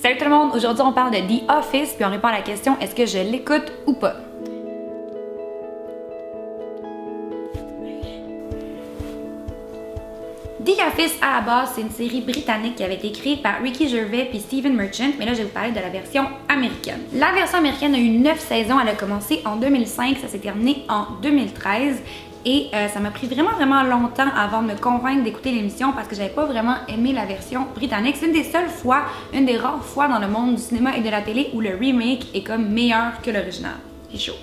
Salut tout le monde, aujourd'hui on parle de The Office puis on répond à la question est-ce que je l'écoute ou pas? The Office à la base, c'est une série britannique qui avait été créée par Ricky Gervais puis Stephen Merchant, mais là je vais vous parler de la version américaine. La version américaine a eu 9 saisons, elle a commencé en 2005, ça s'est terminé en 2013. Et ça m'a pris vraiment longtemps avant de me convaincre d'écouter l'émission parce que j'avais pas vraiment aimé la version britannique. C'est une des seules fois, une des rares fois dans le monde du cinéma et de la télé où le remake est comme meilleur que l'original. C'est chaud.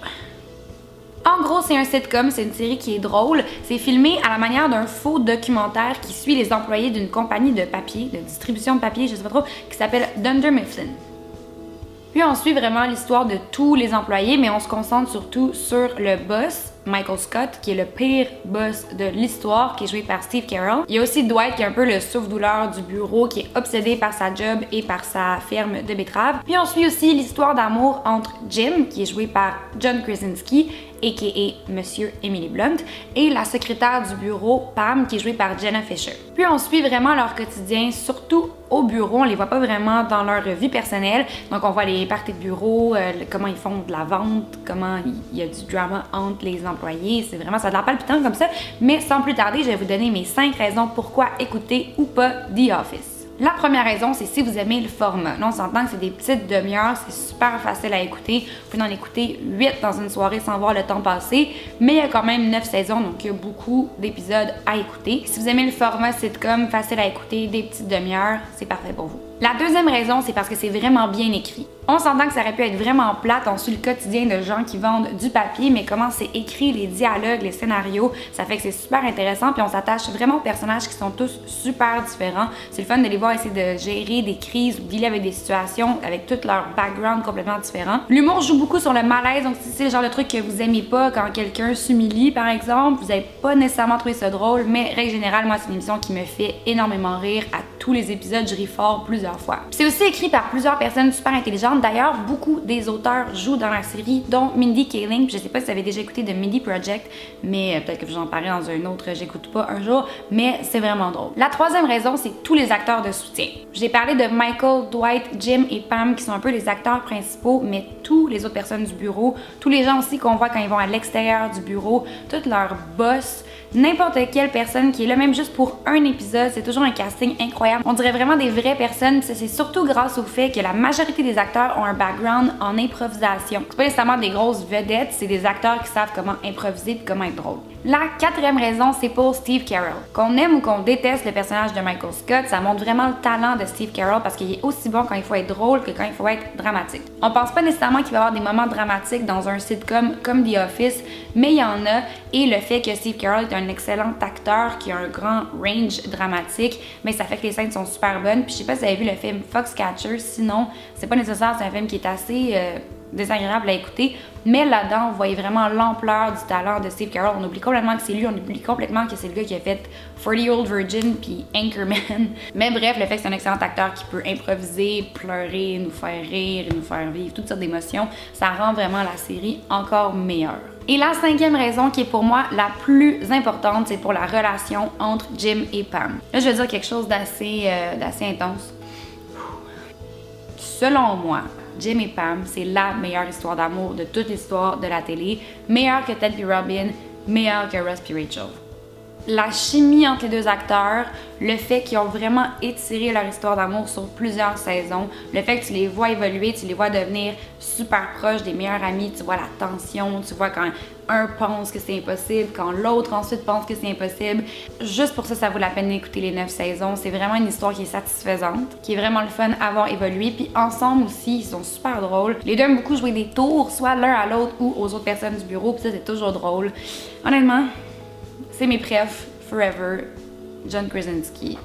En gros, c'est un sitcom, c'est une série qui est drôle. C'est filmé à la manière d'un faux documentaire qui suit les employés d'une compagnie de papier, de distribution de papier, je sais pas trop, qui s'appelle Dunder Mifflin. Puis on suit vraiment l'histoire de tous les employés, mais on se concentre surtout sur le boss, Michael Scott, qui est le pire boss de l'histoire, qui est joué par Steve Carell. Il y a aussi Dwight, qui est un peu le souffle-douleur du bureau, qui est obsédé par sa job et par sa ferme de betteraves. Puis on suit aussi l'histoire d'amour entre Jim, qui est joué par John Krasinski, a.k.a. Monsieur Emily Blunt, et la secrétaire du bureau, Pam, qui est jouée par Jenna Fisher. Puis on suit vraiment leur quotidien, surtout au bureau. On les voit pas vraiment dans leur vie personnelle. Donc on voit les parties de bureau, comment ils font de la vente, comment il y a du drama entre les employés. C'est vraiment, ça a de l'air palpitant comme ça. Mais sans plus tarder, je vais vous donner mes 5 raisons pourquoi écouter ou pas The Office. La première raison, c'est si vous aimez le format. Là, on s'entend que c'est des petites demi-heures, c'est super facile à écouter. Vous pouvez en écouter 8 dans une soirée sans voir le temps passer, mais il y a quand même 9 saisons, donc il y a beaucoup d'épisodes à écouter. Si vous aimez le format sitcom, facile à écouter, des petites demi-heures, c'est parfait pour vous. La deuxième raison, c'est parce que c'est vraiment bien écrit. On s'entend que ça aurait pu être vraiment plate, on suit le quotidien de gens qui vendent du papier, mais comment c'est écrit, les dialogues, les scénarios, ça fait que c'est super intéressant, puis on s'attache vraiment aux personnages qui sont tous super différents. C'est le fun de les voir essayer de gérer des crises ou dealer avec des situations avec tout leur background complètement différent. L'humour joue beaucoup sur le malaise, donc si c'est le genre de truc que vous aimez pas quand quelqu'un s'humilie par exemple, vous n'allez pas nécessairement trouvé ça drôle, mais règle générale, moi c'est une émission qui me fait énormément rire. À tous les épisodes, je ris fort plusieurs fois. C'est aussi écrit par plusieurs personnes super intelligentes. D'ailleurs, beaucoup des auteurs jouent dans la série, dont Mindy Kaling. Je sais pas si vous avez déjà écouté de Mindy Project, mais peut-être que je vous en parlerai dans un autre J'écoute pas un jour, mais c'est vraiment drôle. La troisième raison, c'est tous les acteurs de soutien. J'ai parlé de Michael, Dwight, Jim et Pam qui sont un peu les acteurs principaux, mais tous les autres personnes du bureau, tous les gens aussi qu'on voit quand ils vont à l'extérieur du bureau, tous leurs boss, n'importe quelle personne qui est là, même juste pour un épisode, c'est toujours un casting incroyable. On dirait vraiment des vraies personnes, c'est surtout grâce au fait que la majorité des acteurs ont un background en improvisation. C'est pas nécessairement des grosses vedettes, c'est des acteurs qui savent comment improviser et comment être drôle. La quatrième raison, c'est pour Steve Carell. Qu'on aime ou qu'on déteste le personnage de Michael Scott, ça montre vraiment le talent de Steve Carell parce qu'il est aussi bon quand il faut être drôle que quand il faut être dramatique. On pense pas nécessairement qu'il va y avoir des moments dramatiques dans un sitcom comme The Office, mais il y en a, et le fait que Steve Carell est un excellent acteur qui a un grand range dramatique, mais ça fait que les scènes sont super bonnes. Puis je sais pas si vous avez vu le film Foxcatcher, sinon c'est pas nécessaire, c'est un film qui est assez désagréable à écouter, mais là-dedans, vous voyez vraiment l'ampleur du talent de Steve Carell. On oublie complètement que c'est lui, on oublie complètement que c'est le gars qui a fait 40 Year Old Virgin puis Anchorman. Mais bref, le fait que c'est un excellent acteur qui peut improviser, pleurer, nous faire rire, nous faire vivre toutes sortes d'émotions, ça rend vraiment la série encore meilleure. Et la cinquième raison qui est pour moi la plus importante, c'est pour la relation entre Jim et Pam. Là, je vais dire quelque chose d'assez intense. Selon moi, Jim et Pam, c'est la meilleure histoire d'amour de toute l'histoire de la télé. Meilleure que Ted et Robin, meilleure que Ross et Rachel. La chimie entre les deux acteurs, le fait qu'ils ont vraiment étiré leur histoire d'amour sur plusieurs saisons, le fait que tu les vois évoluer, tu les vois devenir super proches, des meilleurs amis, tu vois la tension, tu vois quand un pense que c'est impossible, quand l'autre ensuite pense que c'est impossible. Juste pour ça, ça vaut la peine d'écouter les 9 saisons. C'est vraiment une histoire qui est satisfaisante, qui est vraiment le fun à voir évoluer. Puis ensemble aussi, ils sont super drôles. Les deux aiment beaucoup jouer des tours, soit l'un à l'autre ou aux autres personnes du bureau, puis ça c'est toujours drôle. Honnêtement, c'est mes préfs forever, John Krasinski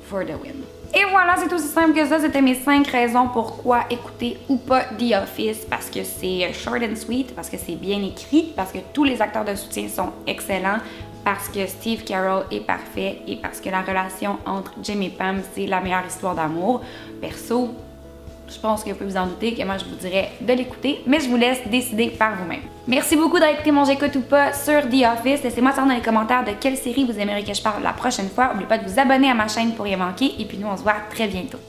for the win. Et voilà, c'est aussi simple que ça. C'était mes 5 raisons pourquoi écouter ou pas The Office. Parce que c'est short and sweet, parce que c'est bien écrit, parce que tous les acteurs de soutien sont excellents, parce que Steve Carell est parfait et parce que la relation entre Jim et Pam, c'est la meilleure histoire d'amour. Perso, je pense que vous pouvez vous en douter que moi je vous dirais de l'écouter, mais je vous laisse décider par vous-même. Merci beaucoup d'avoir écouté mon J'écoute ou pas sur The Office. Laissez-moi savoir dans les commentaires de quelle série vous aimeriez que je parle la prochaine fois. N'oubliez pas de vous abonner à ma chaîne pour rien manquer et puis nous on se voit très bientôt.